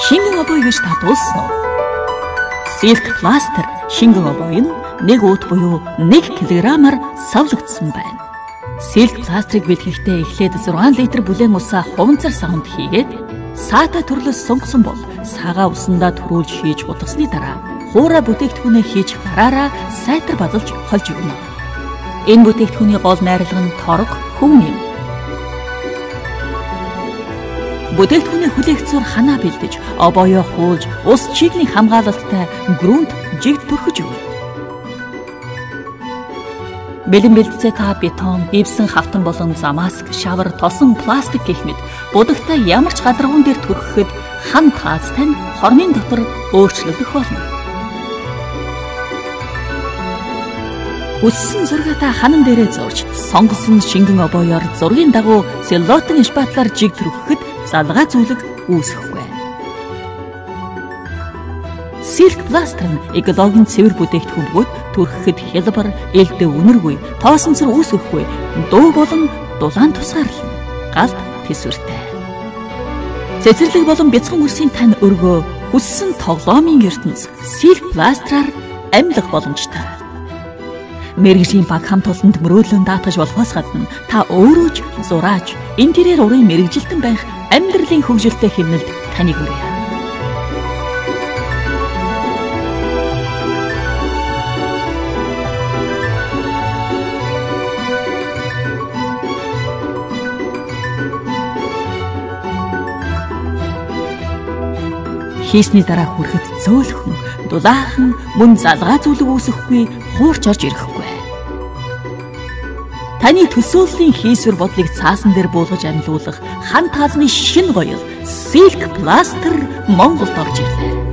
Шингэн обой гэж та дууссан уу? Silk Plaster шингэн обой нь 1 уут буюу 1 кг-аар савлагдсан байна. Silk Plaster-ыг бэлтгэхдээ эхлээд 6 литр бүлээн усаа хуванцар савнд хийгээд саатай төрлөс сонгосон бол сагаа усандаа төрүүлж хийж утгасны дараа хуурай бүтээгдэхүүнээ хийж гараараа сайтар базалж холж өгнө. Энэ бүтээгдэхүүний гол найрлага нь торог, хүн юм. Бүтээгдэхүүний хүлээгцээр ханаа бэлдэж, обоёо хуулж, ус чигний хамгаалалттай грунт жигд төрхөж өгнө. Бэлэн бэлтцээ та бетон, гипсэн хавтан болон замаск, шавар, тосон пластик гэх мэт будагтай ямар ч гадаргуун дээр төрөхөд хан таазтай нь хорны дотор өөрчлөгдөх болно. Хүссэн зургаа та ханан дээрээ зурж, сонгосон шингэн обоёор зургийн дагуу целлотын шпатлаар жиг төрөхөд залгаа зүйлэг үүсэхгүй. Silk Plaster нь экологийн цэвэр бүтээгдэхүүн бөгөөд төрөхөд хялбар, элдэ үнэргүй, тоосонцор үүсэхгүй, дуу болон дулаан тусгаарлана. Галт тэсвэртэй. Цэцэрлэг болон бяцхан үрсийн тань өргөө хүссэн тоглоомын ертөнц Silk Plaster-аар амьлах боломжтой. Мэргэжлийн баг хамт олонд мөрөөдлөн даатгаж болохоос гадна та өөрөө ч зурааж, интерьер урын мэргэжилтэн байх амьдралын хөгжилтэй хэмнэлд таныг хүргье. Хийсний дараа хүрэхэд зөөлхөн, дулаахан, мөн залгаа зүйлэг үүсэхгүй, хуурч орж ирэхгүй. Таны төсөөллийн хийсвэр бодлыг цаасан дээр буулгаж амьлуулах хан таазны шинэ гоёл Silk Plaster Монголд орж ирлээ.